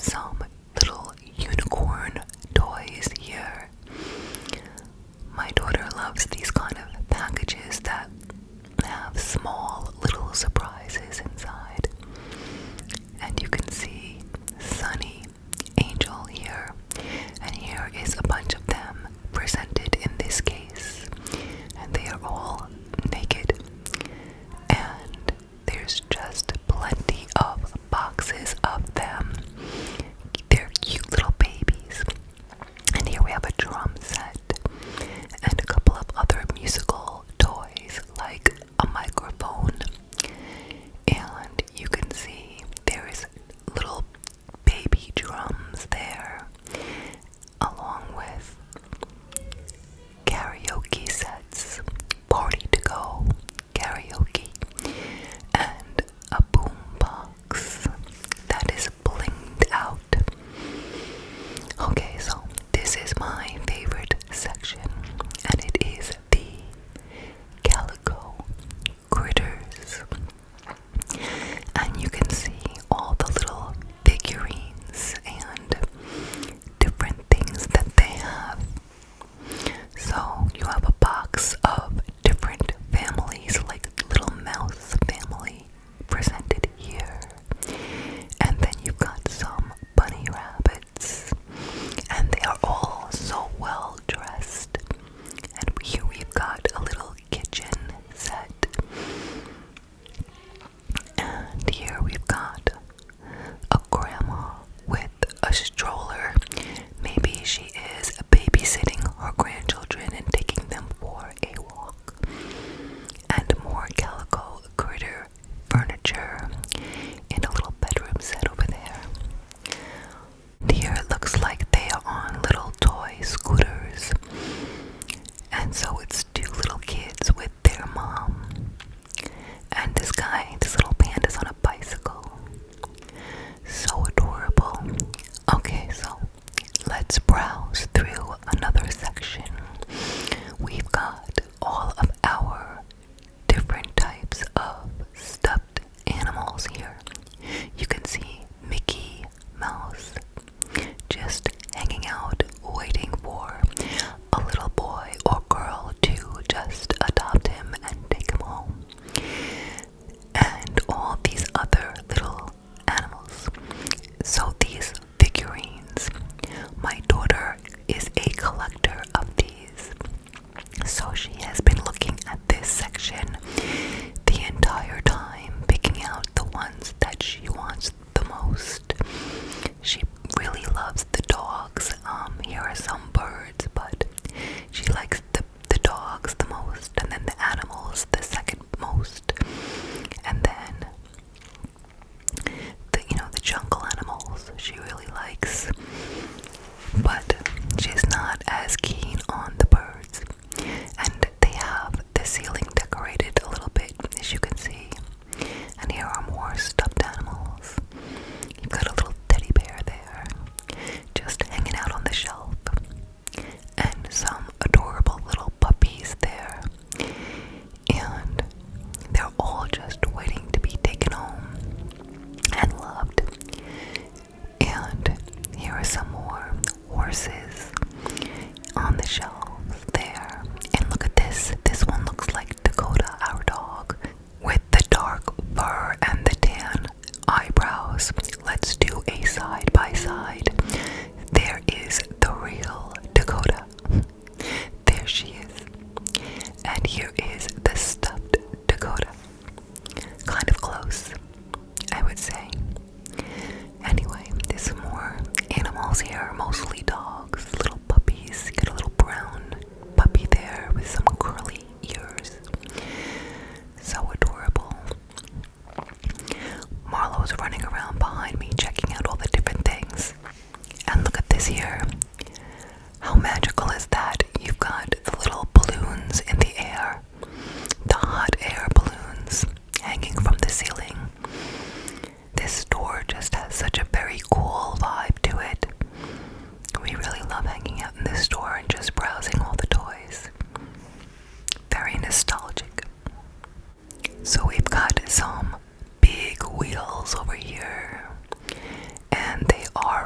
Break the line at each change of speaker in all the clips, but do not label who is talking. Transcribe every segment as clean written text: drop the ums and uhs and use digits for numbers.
some little unicorn toys here. My daughter loves these kind of packages that have small little surprises inside. And you can see Sunny, Angel here, and here is a bunch of them presented in this case, and they are all naked, and there's just plenty of boxes of them. They're cute little babies. And here we have a drum set and a couple of other musical toys like a microphone, and you can see there's little baby drums there, along with karaoke sets, party to go karaoke, and a boom box that is blinged out. Okay, so this is my favorite section, and it is the calico critters. And you can see all the little figurines and different things that they have. So you have a box of different families, like Little Mouse family presented here. And then you've got some bunny rabbits, and they are all so well dressed. And here we've got a little kitchen set, and here we've got a grandma with a stroller. Maybe she is babysitting her grandchildren and taking them for a walk. And more calico critter furniture in a little bedroom set over there. And here it looks like they are on little toy scooters. And so it's two little kids with their mom. And this little panda's on a bicycle. So adorable. Okay, so let's browse through another section. We've got all of our different types of stuffed animals here. You can see Mickey Mouse just hanging out, waiting for a little boy or girl to just adopt him and take him home. And all these other little animals. So these figurines, my daughter is a collector of these. So she has been looking at this section the entire time, picking out the ones that she wants the most. She really loves the dogs. Here are some birds, but she likes the dogs the most, and then the animals the second most, and then the jungle animals she really likes, but she's not as keen on the birds. And they have the ceiling decorated a little bit, as you can see. And here are more stuffed animals. You've got a little teddy bear there, just hanging out on the shelf, and some adorable little puppies there. And they're all just waiting to be taken home and loved. And here are some more horses on the shelves there. And look at this. This one looks like Dakota, our dog, with the dark fur and the tan eyebrows. Let's do a side by side. There is the real Dakota. There she is. And here is the stuffed Dakota. Kind of close, I would say. Anyway, there's some more animals here, mostly dogs, little puppies. You got a little brown puppy there with some curly ears. So adorable. Marlo's running around behind me, checking out all the different things. And look at this here. How magical is that? You've got the little balloons in the air, the hot air balloons hanging from the ceiling. This store just has such a very cool vibe to it. We really love hanging out in this store and just browsing all the toys. Very nostalgic. So we've got some big wheels over here, and they are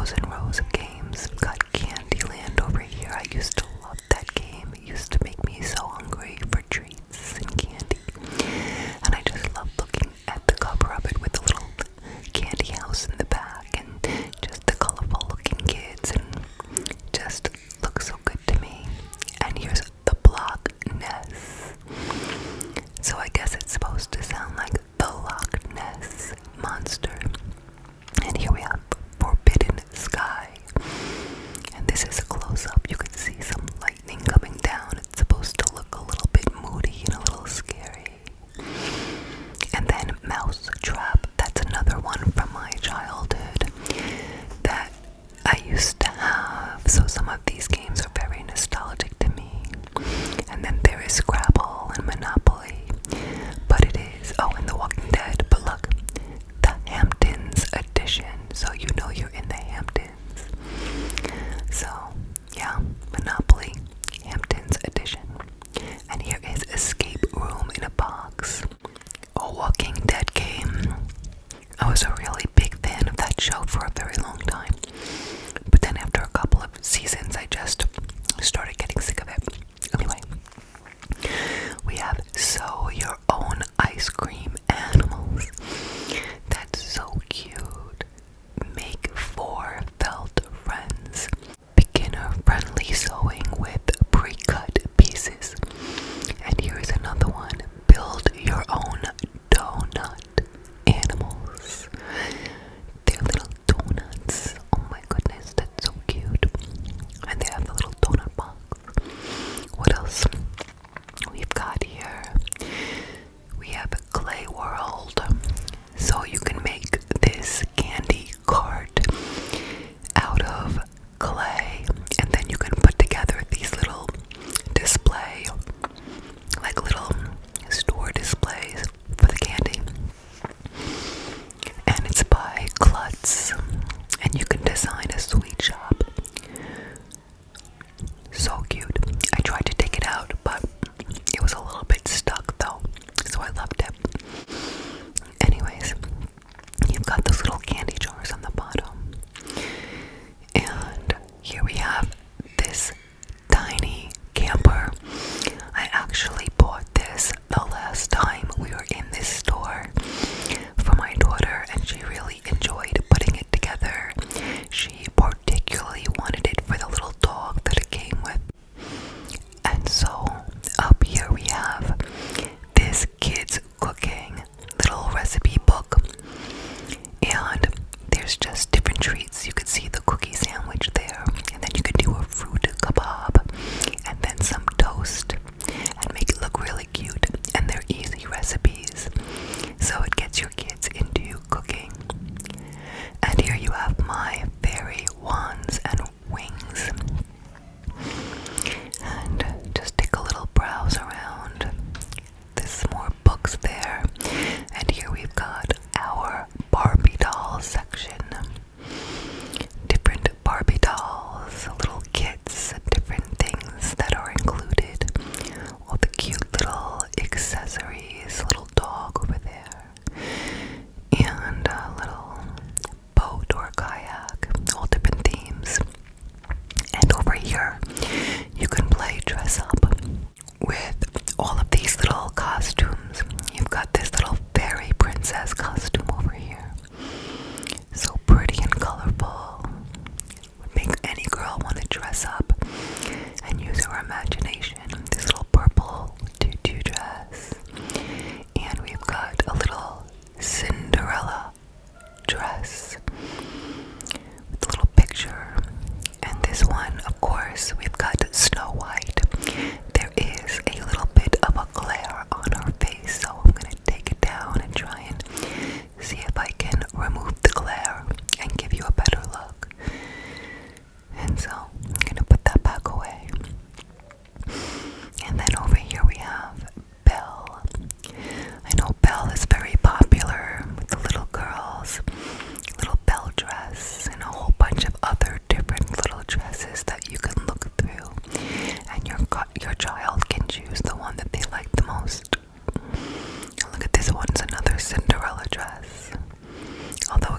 rows and rows of games. We've got Candyland over here. I used to love that game. It used to make me so hungry for treats and candy. And I just love looking at the cover of it with the little candy house in the back and just the colorful looking kids, and just looks so good to me. And here's the Block Ness. So I guess it's supposed to sound like the Loch Ness Monster. And here we have Forbidden Sky. And this is a close-up. You can see some lightning coming down. It's supposed to look a little bit moody and a little scary. And then Mouse Trap. That's another one from my childhood that I used to have. So some of these games are very nostalgic to me. And then there is Scrabble and Monopoly. But it is, and The Walking Dead. But look, the Hamptons edition. So you know you're in the Hamptons. So, yeah, Monopoly, Hamptons edition. And here is Escape Room in a Box. A Walking Dead game. I was a really big fan of that show for a very long time. But then after a couple of seasons, I just started getting sick of it. Anyway, we have Sew Your Own Ice Cream Animals. That's so cute. Make 4 felt friends. Beginner friendly sewing with pre-cut pieces. And here's another one. Build your own donut animals. They're little donuts. Oh my goodness, that's so cute. And they have the little donut box. What else we've got here? We have Clay World. So you can make this candy cart out of clay, and then you can put together these little display, like little store displays for the candy. And it's by Klutz, and you can design a sweet shop. So cute. I tried to take it out, but it was a little bit stuck though, so I left it. Anyways, you've got those little candy jars on the bottom. And here we have this tiny camper. I actually bought this the last time we were in this store for my daughter, and she really enjoyed putting it together. She particularly wanted it for the little dog that it came with. And so up here we have this kids cooking little recipe book, and there's just different treats. You could see the cookie sandwich there, and then you could do a fruit kebab and then some toast and make it look really cute. And they're easy recipes, so it gets your kids into cooking. And here you have my fairy wands and wings. And just take a little browse around. There's more books there. And here we've got our Barbie doll section. Different Barbie dolls, little kits, and different things that are included. All the cute little accessories, little dog over there, and a little boat or kayak, all different themes. And over here, you can play dress up with all of these little costumes. You've got this little fairy princess costume over here. So pretty and colorful. Would make any girl want to dress up and use her imagination. This little purple tutu dress. And we've got a little Cinderella dress with a little picture. And this one, of course, we've got Snow White. There is a little bit of a glare on her face, so I'm going to take it down and try and see if I can remove the glare and give you a better look. And so I'm going to put that back away. And then over here we have Belle. I know Belle is very popular with the little girls. Little Belle dress and a whole bunch of other different little dresses that you can look through. And your child can choose the one that they like the most. Look at this one's another Cinderella dress. Although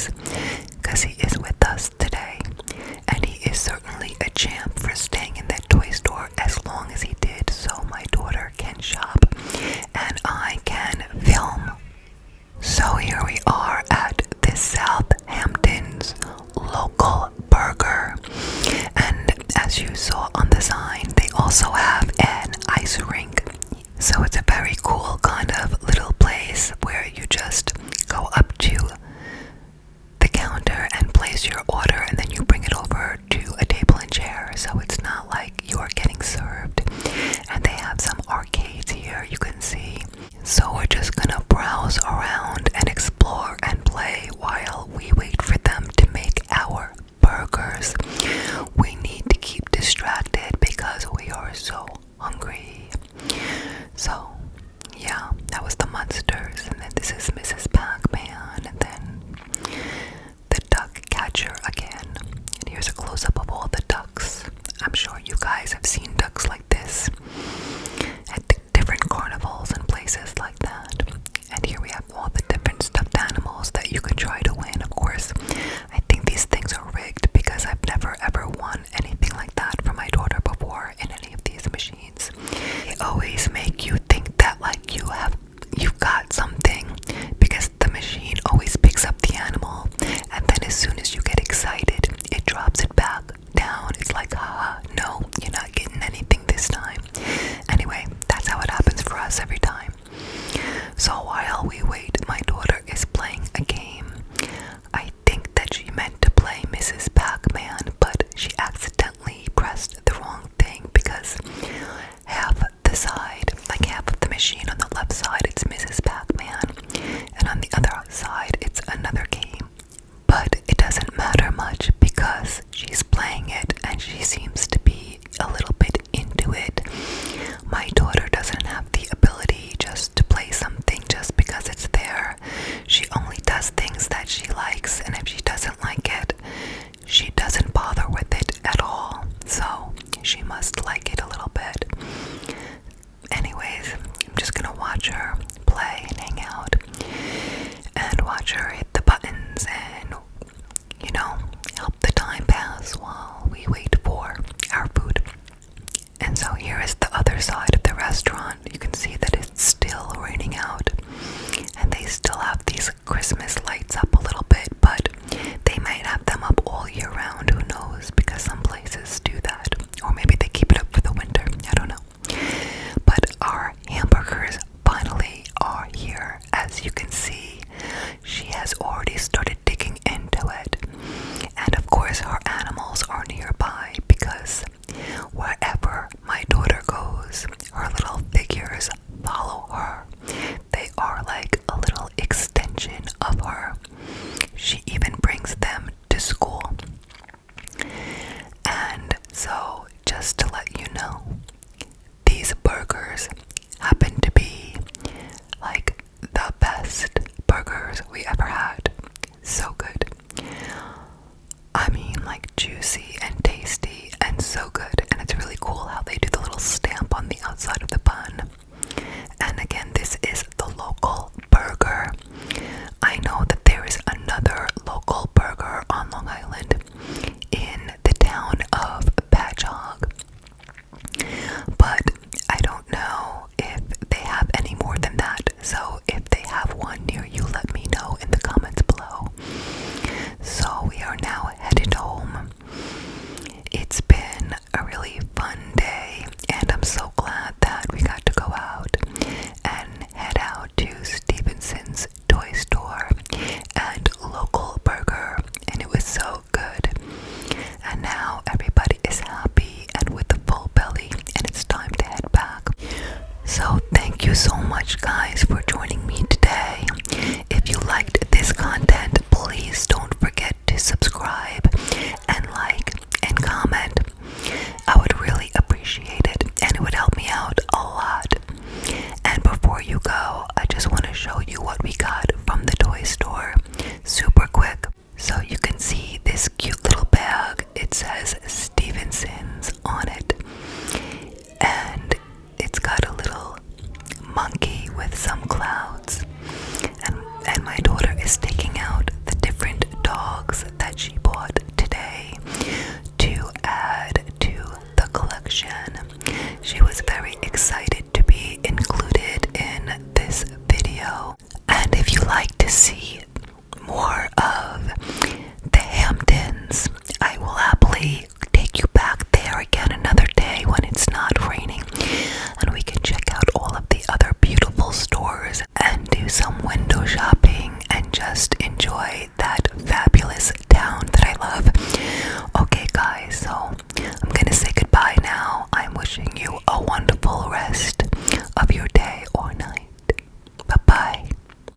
guys, because he is with us today. And he is certainly a champ for staying in that toy store as long as he did, so my daughter can shop and I can film. So here we are at this Southampton's local burger. And as you saw on the sign, they also have an ice rink. So it's a very cool kind of little place where you just go up to the counter and place your order, and then you bring it over to a table and chair, so it's not like you are getting served. And they have some arcades here, you can see. So we're just gonna browse around and explore and play while we wait for them to make our burgers. We need to keep distracted because we are so hungry. So yeah, that was the Munsters, and then this is Mrs. Pac-Man, and then the duck catcher again. And here's a close-up of all the ducks. I'm sure you guys have seen ducks like this at different carnivals and places like that. And here we have all the different stuffed animals that you could try to win. Of course, I think these things are rigged because I've never ever won anything like that for my daughter before in any of these machines. They always make you think that like you've got something, because the machine always picks up the animal, and then as soon as you get excited, it drops it back down. It's like, haha, no, you're not getting anything this time. Anyway, that's how it happens for us every time. So while we wait, my daughter is playing a game. I think that she meant to play Mrs. Pac-Man, but she accidentally pressed the wrong thing, because half the side, like half of the machine on the left side, it's Mrs. Pac-Man, and on the other side, it's another game. But it doesn't matter much because she's playing it and she seems to be a little bit into it. My daughter doesn't have the ability just to play something just because it's there. She only does things that she likes, and if she doesn't like it, she doesn't bother with it at all. So she must like it a little bit. Anyways, I'm just gonna watch her play and hang out and watch her hit the buttons and, you know, help the time pass while we wait for our food. And so here is the other side of the restaurant. You can see that it's still raining out, and they still have these Christmas lights up a little bit, but they might have them up all year round, who knows, because some places do that, or maybe they keep it up for the winter, I don't know. But our hamburgers finally are here. As you can see, she has already started digging into it, and of course her animals are nearby, because wherever my daughter goes, her little figures follow her. They are like a little extension of her. She even brings them to school. And so, just to let you know, these burgers happen to be like the best burgers we ever had. So good. I mean, like juicy